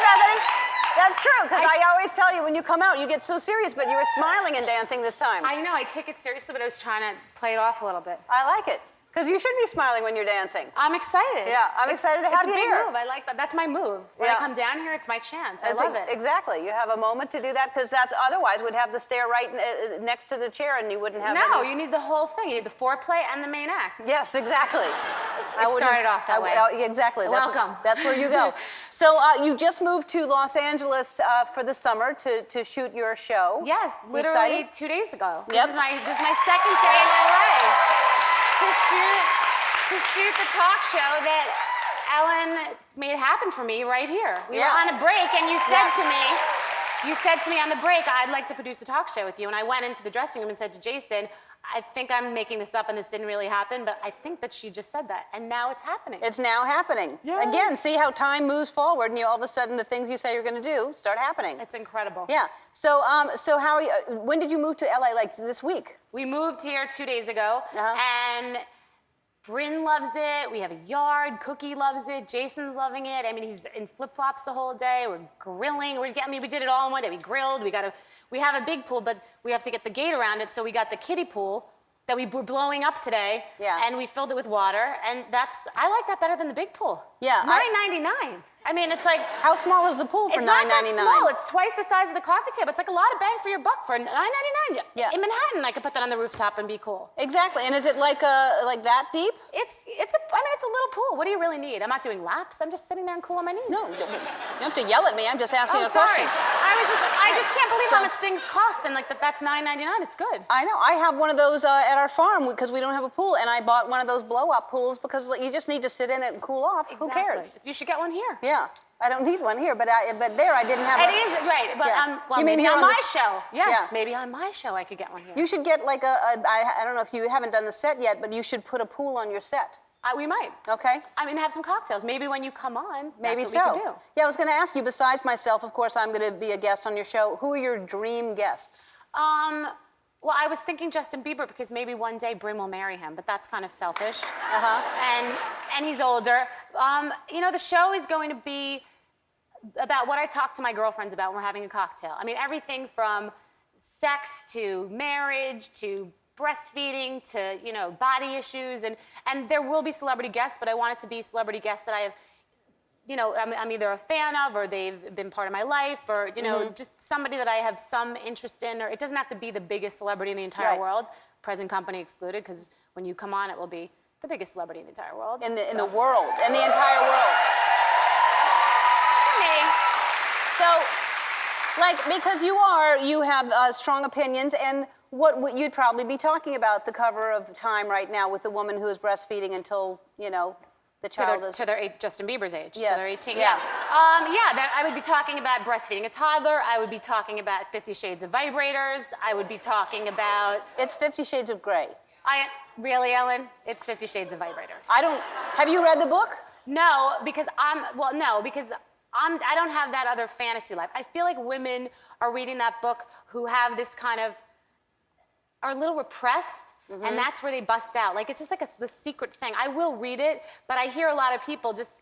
Bethenny? That's true, because I always tell you when you come out, you get so serious, but you were smiling and dancing this time. I know, I take it seriously, but I was trying to play it off a little bit. I like it. Because you should be smiling when you're dancing. I'm excited. Yeah, I'm excited to have you here. It's a big move. I like that. That's my move. When I come down here, it's my chance. I love it. Exactly. You have a moment to do that, because that's otherwise we'd have the stair right next to the chair, and you wouldn't have. No, you need the whole thing. You need the foreplay and the main act. Yes, exactly. It started off that way. Exactly. Welcome. That's where you go. So you just moved to Los Angeles for the summer to shoot your show. Yes, literally 2 days ago. Yep. This is my second day in LA to shoot the talk show that Ellen made happen for me right here. We were on a break, and you said to me on the break, I'd like to produce a talk show with you. And I went into the dressing room and said to Jason, I think I'm making this up and this didn't really happen, but I think that she just said that. And now it's happening. It's now happening. Yeah. Again, see how time moves forward, and all of a sudden the things you say you're going to do start happening. It's incredible. Yeah. So how are you, when did you move to LA, like this week? We moved here 2 days ago, and Bryn loves it. We have a yard. Cookie loves it. Jason's loving it. I mean, he's in flip-flops the whole day. We're grilling. we did it all in one day. We grilled. We have a big pool, but we have to get the gate around it. So we got the kiddie pool that we were blowing up today. Yeah. And we filled it with water. And I like that better than the big pool. Yeah. $9.99. I mean, it's like. How small is the pool for $9.99? It's not that small. It's twice the size of the coffee table. It's like a lot of bang for your buck for $9.99. Yeah. In Manhattan, I could put that on the rooftop and be cool. Exactly. And is it like that deep? It's a little pool. What do you really need? I'm not doing laps. I'm just sitting there and cool on my knees. No, you don't have to yell at me. I'm just asking a sorry. question. I just can't believe how much things cost, and like that's $9.99. It's good. I know. I have one of those at our farm because we don't have a pool, and I bought one of those blow-up pools because you just need to sit in it and cool off. Exactly. Who cares? You should get one here. Yeah. I don't need one here, but there I didn't have it. It is, right. But well, maybe on my show. Yes, maybe on my show I could get one here. You should get like I don't know if you haven't done the set yet, but you should put a pool on your set. We might. Okay. I mean, have some cocktails. Maybe when you come on, maybe that's what we could do. Yeah, I was going to ask you, besides myself, of course, I'm going to be a guest on your show. Who are your dream guests? Well, I was thinking Justin Bieber because maybe one day Bryn will marry him, but that's kind of selfish. And he's older. The show is going to be about what I talk to my girlfriends about when we're having a cocktail. I mean, everything from sex to marriage to breastfeeding to, body issues. And there will be celebrity guests, but I want it to be celebrity guests that I have, I'm either a fan of, or they've been part of my life, or, just somebody that I have some interest in, or it doesn't have to be the biggest celebrity in the entire world, present company excluded, because when you come on, it will be the biggest celebrity in the entire world. In the world, in the entire world. To me. So, because you have strong opinions, and what you'd probably be talking about the cover of Time right now with the woman who is breastfeeding until, the child is... To their Justin Bieber's age. Yes. To their 18. Yeah. I would be talking about breastfeeding a toddler. I would be talking about 50 Shades of Vibrators. I would be talking about... It's 50 Shades of Grey. Really, Ellen? It's 50 Shades of Vibrators. Have you read the book? No, because I don't have that other fantasy life. I feel like women are reading that book who have this kind of, are a little repressed, and that's where they bust out. Like, it's just like the secret thing. I will read it, but I hear a lot of people just,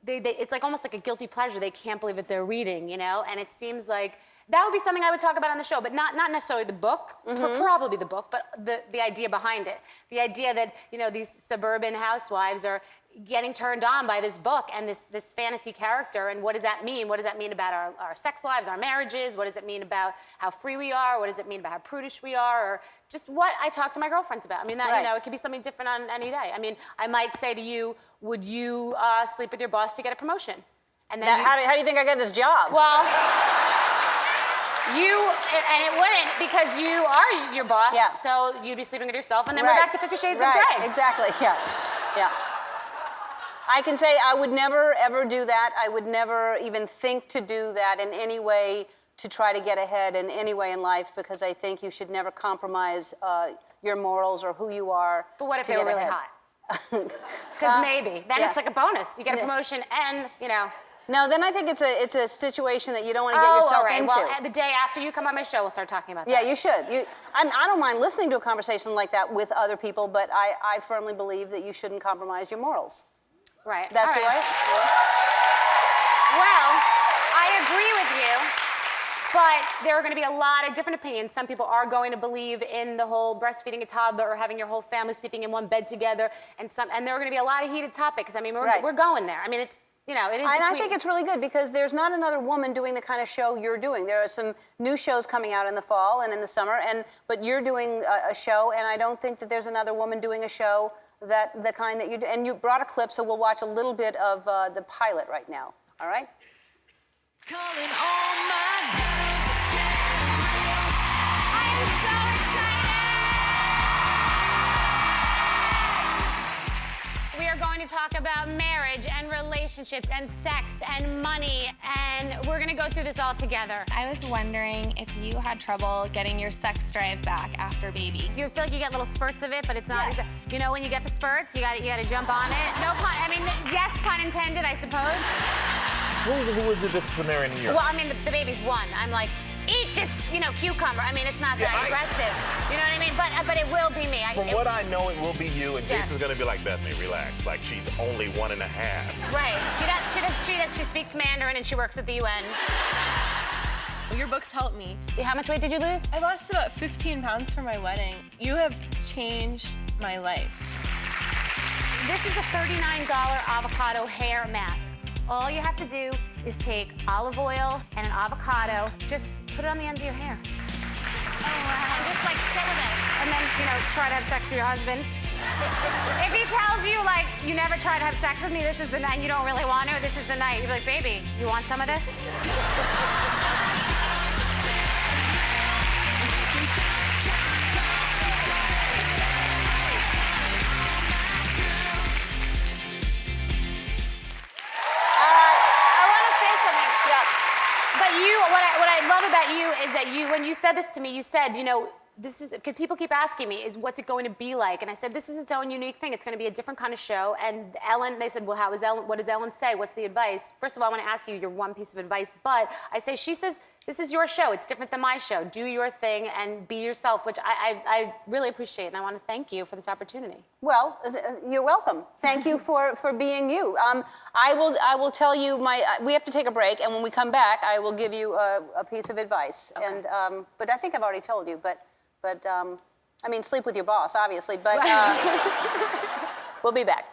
it's like almost like a guilty pleasure. They can't believe that they're reading, And it seems like that would be something I would talk about on the show, but not necessarily the book, probably the book, but the idea behind it. The idea that, these suburban housewives are getting turned on by this book and this fantasy character, and what does that mean? What does that mean about our sex lives, our marriages? What does it mean about how free we are? What does it mean about how prudish we are? Or just what I talk to my girlfriends about. I mean, it could be something different on any day. I mean, I might say to you, would you sleep with your boss to get a promotion? And then how do you think I got this job? Well, and it wouldn't, because you are your boss, so you'd be sleeping with yourself, and then we're back to 50 Shades of Grey. Exactly, yeah. I can say I would never, ever do that. I would never even think to do that in any way to try to get ahead in any way in life, because I think you should never compromise your morals or who you are. But what if they were really hot? Because maybe. Then it's like a bonus. You get a promotion and, No, then I think it's a situation that you don't want to get yourself into. Well, the day after you come on my show, we'll start talking about that. Yeah, you should. I don't mind listening to a conversation like that with other people, but I firmly believe that you shouldn't compromise your morals. Right. That's right. Well, I But there are going to be a lot of different opinions. Some people are going to believe in the whole breastfeeding a toddler or having your whole family sleeping in one bed together, and there are going to be a lot of heated topics. I mean, we're going there. I mean, it's, you know, it is. And I think it's really good because there's not another woman doing the kind of show you're doing. There are some new shows coming out in the fall and in the summer, but you're doing a show, and I don't think that there's another woman doing a show that the kind that you do. And you brought a clip, so we'll watch a little bit of the pilot right now. All right? Calling all my girls. I am so excited! We are going to talk about marriage and relationships and sex and money, and we're going to go through this all together. I was wondering if you had trouble getting your sex drive back after baby. Do you feel like you get little spurts of it, but it's not? Yes. You know, when you get the spurts, you got to jump on it. No pun. I mean, yes, pun intended, I suppose. Who was the disciplinarian in your? Well, I mean, the baby's one. I'm like, eat this, you know, cucumber. I mean, it's not that aggressive. You know what I mean? But it will be me. From what I know, it will be you, and Yes. Jason's gonna be like, Bethany, relax. Like she's only 1.5. Right. She speaks Mandarin and she works at the UN. Your books helped me. How much weight did you lose? I lost about 15 pounds for my wedding. You have changed my life. This is a $39 avocado hair mask. All you have to do is take olive oil and an avocado, just put it on the ends of your hair. Oh, wow. And just like sit with it. And then, you know, try to have sex with your husband. If he tells you, like, you never try to have sex with me, this is the night, you don't really want to, this is the night. You'd be like, baby, you want some of this? What I love about you is that when you said this to me, you said, you know, this is, because people keep asking me, what's it going to be like? And I said, this is its own unique thing. It's going to be a different kind of show. And Ellen, they said, well, what does Ellen say? What's the advice? First of all, I want to ask you your one piece of advice. But I say, she says, this is your show. It's different than my show. Do your thing and be yourself, which I really appreciate. And I want to thank you for this opportunity. Well, you're welcome. Thank you for being you. I will tell you we have to take a break, and when we come back, I will give you a piece of advice. Okay. And but I think I've already told you. But I mean, sleep with your boss, obviously. But we'll be back.